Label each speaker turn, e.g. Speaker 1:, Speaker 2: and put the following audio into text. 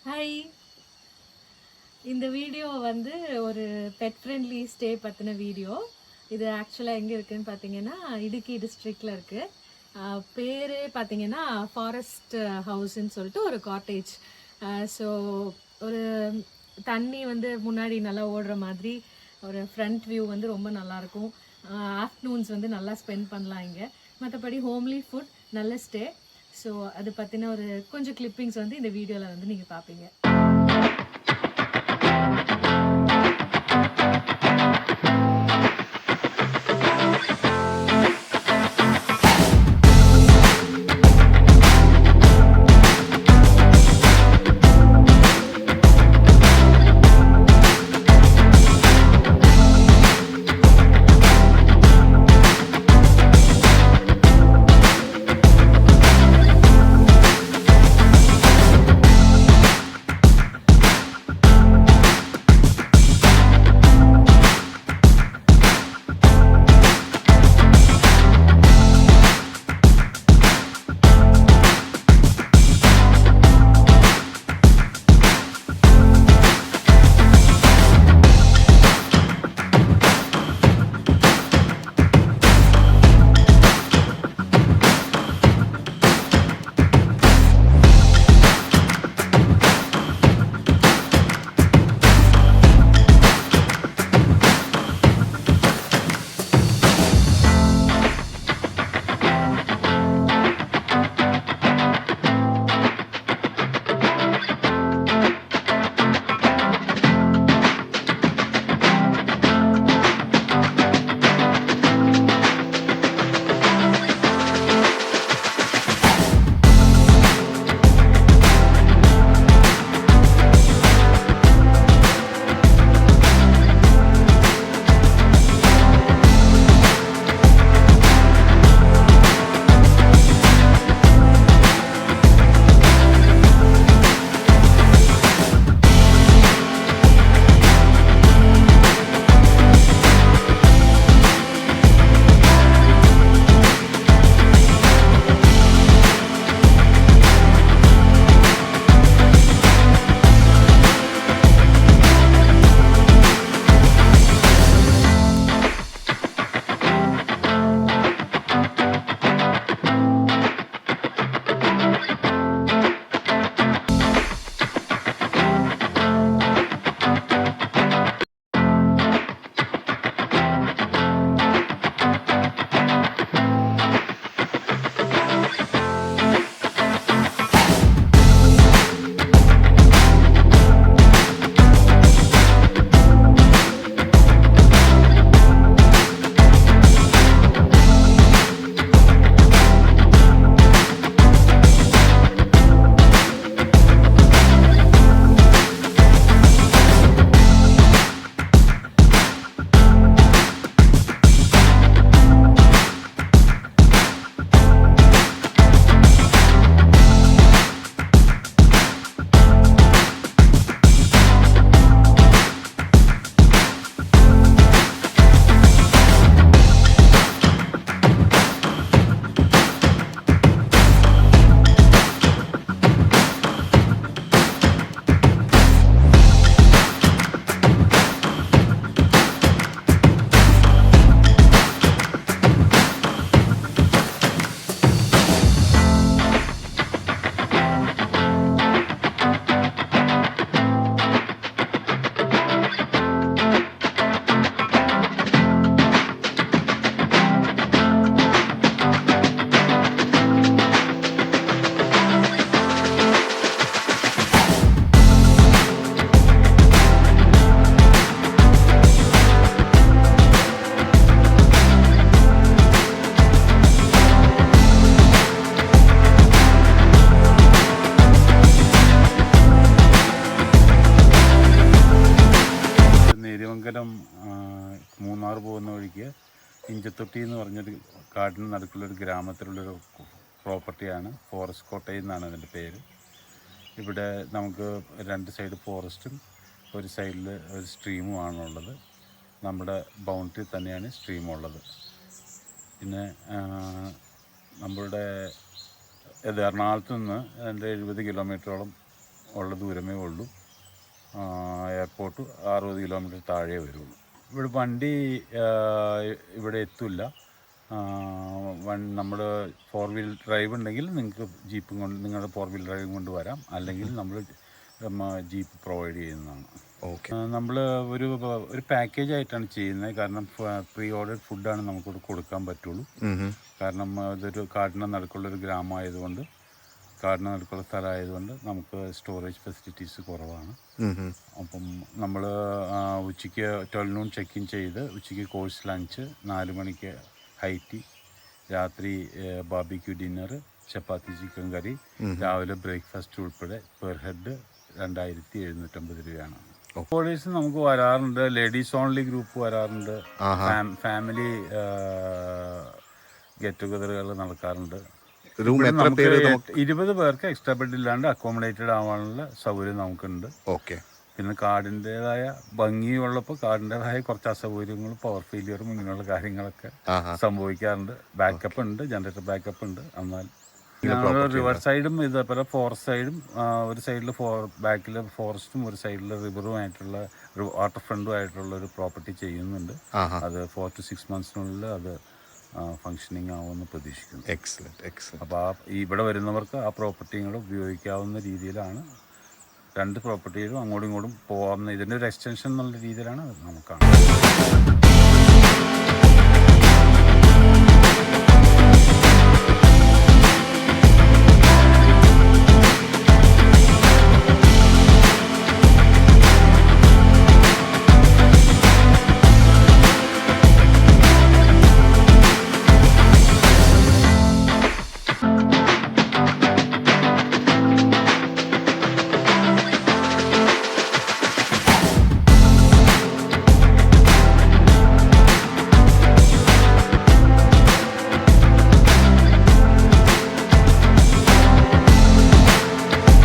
Speaker 1: Hi. இந்த video வந்து ஒரு பெட் ஃப்ரெண்ட்லி ஸ்டே பற்றின வீடியோ. இது ஆக்சுவலாக எங்கே இருக்குதுன்னு பார்த்தீங்கன்னா இடுக்கி டிஸ்ட்ரிக்டில் இருக்குது. பேர் பார்த்தீங்கன்னா ஃபாரஸ்ட் ஹவுஸ்ன்னு சொல்லிட்டு ஒரு காட்டேஜ். ஸோ ஒரு தண்ணி வந்து முன்னாடி நல்லா ஓடுற மாதிரி ஒரு ஃப்ரண்ட் வியூ வந்து ரொம்ப நல்லாயிருக்கும். ஆஃப்டர்நூன்ஸ் வந்து நல்லா ஸ்பெண்ட் பண்ணலாம் இங்கே. மற்றபடி ஹோம்லி ஃபுட், நல்ல ஸ்டே. ஸோ அது பற்றின ஒரு கொஞ்சம் கிளிப்பிங்ஸ் வந்து இந்த வீடியோவில் வந்து நீங்கள் பார்ப்பீங்க.
Speaker 2: നെരിമംഗലം മൂന്നാർ പോകുന്ന വഴിക്ക് ഇഞ്ചത്തൊട്ടി എന്ന് പറഞ്ഞൊരു കാടിന് നടുക്കുള്ളൊരു ഗ്രാമത്തിലുള്ളൊരു പ്രോപ്പർട്ടിയാണ്. ഫോറസ്റ്റ് കോട്ടയം എന്നാണ് അതിൻ്റെ പേര്. ഇവിടെ നമുക്ക് രണ്ട് സൈഡ് ഫോറസ്റ്റും ഒരു സൈഡിൽ ഒരു സ്ട്രീമുമാണുള്ളത്. നമ്മുടെ ബൗണ്ടറി തന്നെയാണ് സ്ട്രീമുള്ളത്. പിന്നെ നമ്മളുടെ എറണാകുളത്ത് നിന്ന് ഏതാണ്ട് 70 കിലോമീറ്ററോളം ഉള്ള ദൂരമേ ഉള്ളൂ. എയർപോർട്ട് 60 കിലോമീറ്റർ താഴെ വരുള്ളൂ. ഇവിടെ വണ്ടി ഇവിടെ എത്തില്ല. നമ്മൾ 4 വീൽ ഡ്രൈവ് ഉണ്ടെങ്കിൽ നിങ്ങൾക്ക് ജീപ്പും കൊണ്ട് നിങ്ങളുടെ 4 വീൽ ഡ്രൈവും കൊണ്ട് വരാം, അല്ലെങ്കിൽ നമ്മൾ ജീപ്പ് പ്രൊവൈഡ് ചെയ്യുന്നതാണ്.
Speaker 3: ഓക്കെ.
Speaker 2: നമ്മൾ ഒരു പാക്കേജ് ആയിട്ടാണ് ചെയ്യുന്നത്. കാരണം പ്രീ ഓർഡർ ഫുഡാണ് നമുക്കിവിടെ കൊടുക്കാൻ പറ്റുള്ളൂ. കാരണം ഇതൊരു കാടിൻ്റെ നടുക്കുള്ളൊരു ഗ്രാമമായതുകൊണ്ട്, കാടിന് നടുക്കുള്ള സ്ഥലമായതുകൊണ്ട് നമുക്ക് സ്റ്റോറേജ് ഫെസിലിറ്റീസ് കുറവാണ്. അപ്പം നമ്മൾ ഉച്ചയ്ക്ക് 12 noon ചെക്ക് ഇൻ ചെയ്ത് ഉച്ചയ്ക്ക് കോഴ്സ് ലഞ്ച്, 4 മണിക്ക് ഹൈ ടീ, രാത്രി ബാർബിക്യൂ ഡിന്നർ, ചപ്പാത്തി ചിക്കൻ കറി, രാവിലെ ബ്രേക്ക്ഫാസ്റ്റ് ഉൾപ്പെടെ പെർ ഹെഡ് 2750 രൂപയാണ്. കോളേജ് നമുക്ക് വരാറുണ്ട്, ലേഡീസ് ഓൺലി ഗ്രൂപ്പ് വരാറുണ്ട്, ഫാമിലി ഗെറ്റ് ടുഗദറുകൾ നടക്കാറുണ്ട്. 20 പേർക്ക് എക്സ്ട്രാ ബെഡ് ഇല്ലാണ്ട് അക്കോമഡേറ്റഡ് ആവാനുള്ള സൗകര്യം നമുക്കുണ്ട്.
Speaker 3: ഓക്കെ.
Speaker 2: പിന്നെ കാടിൻ്റെതായ ഭംഗിയുള്ളപ്പോൾ കാടിൻ്റെതായ കുറച്ച് അസൗകര്യങ്ങളും പവർ ഫെയിലിയറും ഇങ്ങനെയുള്ള കാര്യങ്ങളൊക്കെ സംഭവിക്കാറുണ്ട്. ബാക്കപ്പ് ഉണ്ട്, ജനറേറ്റർ ബാക്കപ്പ് ഉണ്ട്. എന്നാൽ റിവർ സൈഡും ഇതേപോലെ ഫോറസ്റ്റ് സൈഡും, ഒരു സൈഡിൽ ബാക്കിൽ ഫോറസ്റ്റും ഒരു സൈഡിൽ റിവറുമായിട്ടുള്ള വാട്ടർ ഫ്രണ്ടുമായിട്ടുള്ള ഒരു പ്രോപ്പർട്ടി ചെയ്യുന്നുണ്ട്. അത് 4 to 6 months അത് ഫങ്ഷനിങ് ആവുമെന്ന് പ്രതീക്ഷിക്കുന്നു.
Speaker 3: എക്സലന്റ്.
Speaker 2: അപ്പോൾ ഇവിടെ വരുന്നവർക്ക് ആ പ്രോപ്പർട്ടികൾ ഉപയോഗിക്കാവുന്ന രീതിയിലാണ് 2 പ്രോപ്പർട്ടിയിലും അങ്ങോട്ടും ഇങ്ങോട്ടും പോകാവുന്ന ഇതിൻ്റെ ഒരു എക്സ്റ്റൻഷൻ എന്നുള്ള രീതിയിലാണ് അത് നമുക്ക് കാണുന്നത്.